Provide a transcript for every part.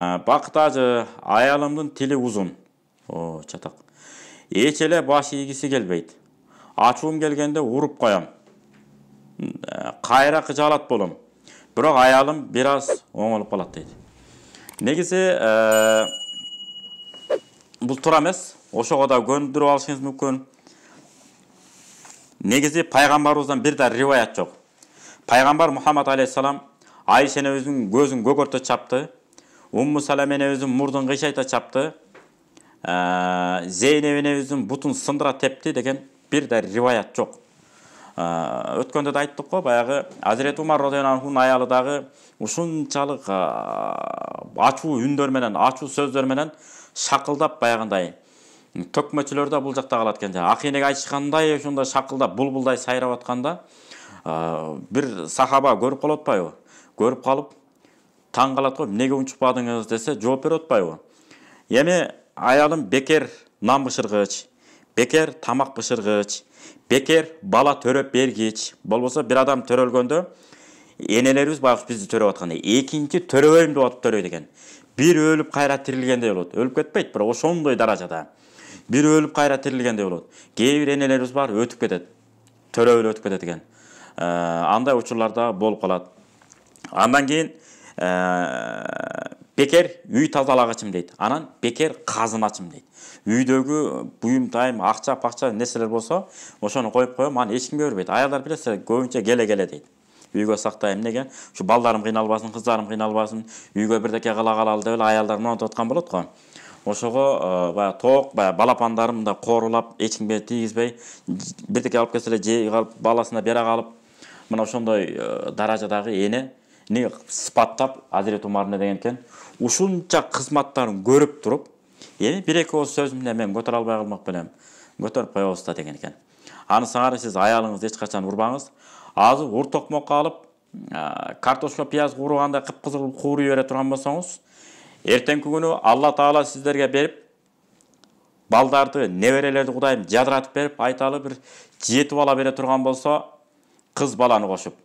Бақыт ажы, аялымдын тили узун. О, чатак. Эч эле баш ийгиси келбейт. Ачуум келгенде уруп коем. Кайра кыжаалат болом. Бирок аялым бир аз оңолуп калат дейт. Негизи бул туура эмес. Ошого да көндүрүп алышыңыз мүмкүн. Негизи пайгамбарыбыздан бир да риваят жок. Пайгамбар Мухаммад алейхиссалам Айша энебиздин көзүн көгөртө чапты. Умму Салама энебиздин мурдун кыйшайта чапты. Зейнеп энебиздин бутун сындыра тепти деген бир да риваят жок. Өткөндө да айттык го, баягы Азирет Умар радыйаллаху анхунун аялы дагы ушунчалык ачуу үндөр менен, ачуу сөздөр менен шакылдап баягындай төкмөчүлөр да бул жакта калат экен. Акийнеге айтышкандай ошондой шакылдап булбулдай сайрап атканда бир сахаба көрүп калып атпайбы? Көрүп калып таң калат го, эмнеге унчукпадыңыз десе жооп берип атпайбы? Эми аялым бекер нан бышыргыч, бекер тамак бышыргыч, бекер бала төрөп бергич. Болбосо бир адам төрөлгөндө энелерибиз баягы бизди төрөп атканда экинчи төрөбөйм деп атып төрөйт экен. Бир өлүп кайра тирилгендей болот. Өлүп кетпейт, бирок ошондой даражада. Бир өлүп кайра тирилгендей болот. Кээ бир энелерибиз бар, өтүп кетет. Төрөп эле өтүп кетет экен. Андай учурларда болуп калат. Андан кийин бекер үй тазалагычым дейт. Анан бекер казыначым дейт. Үйдөгү буюм тайым, акча нерселер болсо, ошону коюп коем, аны эч кимге бербейт. Аялдар билесе, көбүнчө келе дейт. Үйгө сактайм, эмнеге? Ушу балдарым кыйналбасын, кыздарым кыйналбасын, үйгө бирдеке кыла калалы деп эле аялдар монотуп аткан болот го. Ошого баягы тоок, баягы балапандарым да корулап, эч кимге тийгизбей, бирдеке алып келсе эле жей калып, баласына бере калып, мына ошондой даражадагы эне не сыпаттап Азирет Умар деген экен. Ушунча кызматтарын көрүп туруп, эми бир-эки ооз сөз менен мен көтөрө албай калмак белем. Көтөрүп коебуз да деген экен. Аны саңары сиз аялыңызды эч качан урбаңыз. Азыр ур токмокко алып, картошка, пияз кууруганда кыпкызыл кууруй бере турган болсоңуз, эртеңки күнү Алла Таала сиздерге берип, балдарды, неберелерди Кудайым жадыратып берип, айталы бир 7 бала бере турган болсо, кыз баланы кошуп,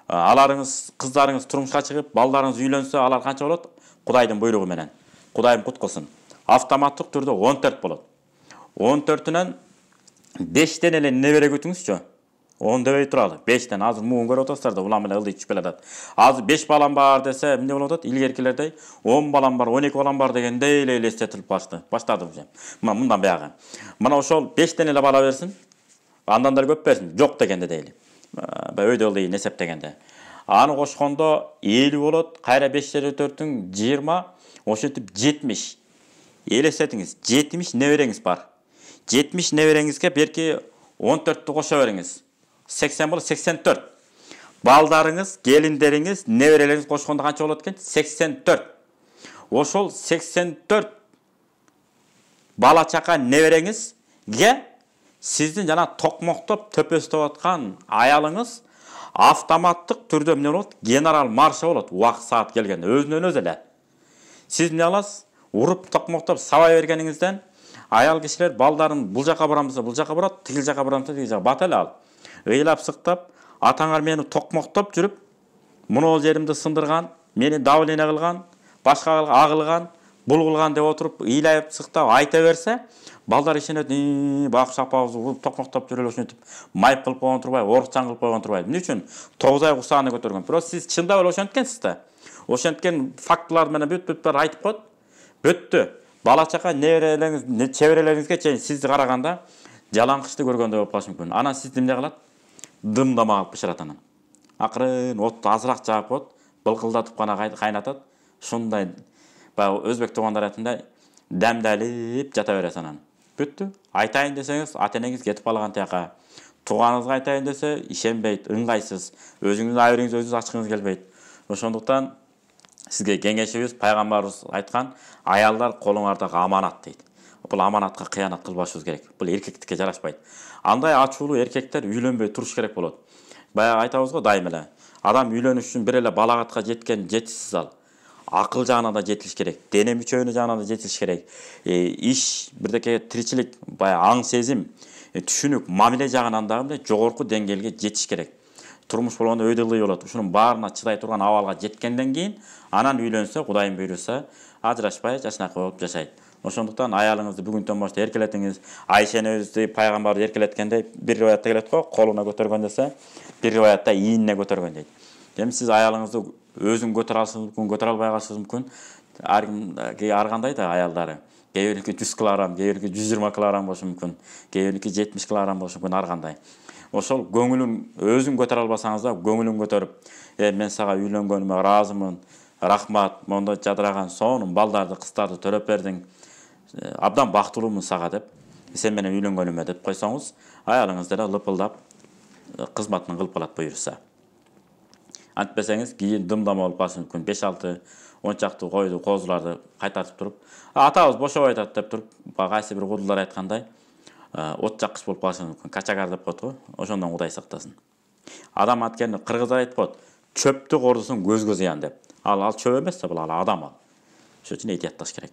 аларыңыз, кыздарыңыз турмушка чыгып, балдарыңыз үйлөнсө, алар канча болот? Кудайдын буйругу менен. Кудайым кут кылсын. Автоматтык түрдө 14 болот. 14-түнөн 5тен эле небере күтүңүзчү. 10 дебей туралы. 5тен азыр муун көрүп атасыздар да, улам эле ылдый түшүп келатат. Азыр 5 балам бар десе, эмне болуп атат? Илгеркилердей 10 балам бар, 12 балам бар дегендей эле элестетилип баштады уже. Мына мындан баягы. Мына ошол 5тен эле бала берсин. Андан да көп берсин. Жок дегенде дейли. Өйдө ылдый эсептегенде. Аны кошкондо 50 болот, кайра 5-4-түн 20, ошентип 70. Элестетиңиз, 70 небереңиз бар. 70 небереңизге берки 14-тү кошо бериңиз. 80 болот, 84. Балдарыңыз, келиндериңиз, неберелериңиз кошкондо канча болот экен? 84. Ошол 84 бала чака небереңизге сиздин жана токмоктоп төпөстөп аткан аялыңыз автоматтык түрдө эмне болот? Генерал марша болот, убакыт саат келгенде өзүнөн өзү эле. Сиз эмне аласыз? Уруп токмоктоп сабай бергениңизден аял кишилер балдарын бул жака барам десе, бул жака барат, тигил жака барам десе, тигил жака бат эле ал. Ыйлап сыктап, атаңар мени токмоктоп жүрүп, муну жеримди сындырган, мени давление кылган, башка агылган, бул кылган деп отуруп, ыйлап сыктап айта берсе, балдар ишенет, бак сапабызды токмоктоп жүрөлү ошентип, майып кылып койгон турбай, орукчан кылып койгон турбай. Эмне үчүн? 9 ай кусааны көтөргөн. Бирок сиз чындап эле ошенткенсиз да. Ошенткен фактылар менен бүт айтып коет. Бүттү. Бала чака неберелериңиз, чеберелериңизге чейин сизди караганда жалаңкычты көргөндөй болуп калышы мүмкүн. Анан сизди эмне кылат? Дымдама кылып бышырат анан. Акырын отту азыраак жагып коет, былкылдатып гана кайнатат. Ушундай баягы өзбек туугандар айтқандай дамдалып жата берет анан. Бүттү. Айтайын десеңиз, ата-энеңиз кетип калган тияка. Тууганыңызга айтайын десе, ишенбейт, ыңгайсыз. Өзүңүздүн айыбыңызды өзүңүз ачкыңыз келбейт. Ошондуктан сизге кеңешибиз, пайгамбарыбыз айткан, аялдар колуңардагы аманат дейт. Бул аманатка кыянат кылбашыбыз керек. Бул эркектикке жарашпайт. Андай ачуулуу эркектер үйлөнбөй туруш керек болот. Баягы айтабыз го дайым эле. Адам үйлөнүш үчүн бир эле балагатка жеткен жетишсиз ал. Акыл жагынан да жетилиш керек, дене мүчөөнү жагынан да жетилиш керек. Иш, бирдеке тиричилик, баягы аң сезим, түшүнүк, мамиле жагынан дагы жогорку деңгээлге жетиш керек. турмуш болгондо өйдөлүй болот. Ушунун баарына чыдай турган абалга жеткенден кийин анан үйлөнсө, Кудайым буйруса, ажырашпай жашынакай болуп жашайт. Ошондуктан аялыңызды бүгүндөн баштап эркелетиңиз. Айшени пайгамбар эркелеткендей бир риваятта келет го, колуна көтөргөн десе, бир риваятта ийинине көтөргөн дейт. Эми сиз аялыңызды өзүң көтөрө аласыңыз мүмкүн, көтөрө албай калышыңыз мүмкүн. Ар кандай да аялдары. Кээ бириники 100 килограмм, кээ бириники 120 килограмм болушу мүмкүн, кээ бириники 70 килограмм болушу мүмкүн, ар кандай. Ошол көңүлүң өзүң көтөрө албасаңыз да, көңүлүң көтөрүп, мен сага үйлөнгөнүмө ыраазымын, рахмат, мондой жадыраган сонун балдарды, кыздарды төрөп бердиң, абдан бактылуумун сага деп, сен менен үйлөнгөнүмө деп койсоңуз, аялыңыз деле лыпылдап кызматын кылып калат буйруса. Антпесеңиз кийин дымдама болуп калышы мүмкүн. 5-6 10 чакты койду, козуларды кайтартып туруп, атабыз бошобой атат деп туруп, кайсы бир кудулдар айткандай, от жаккыч болуп калышы мүмкүн. Качагар деп коет го, ошондон Кудай сактасын. Адам аткени кыргыздар айтпот, чөптү кордусун көзгө зыян деп. Ал чөп эмес да, бул адам ал. Ошон үчүн этиятташ керек.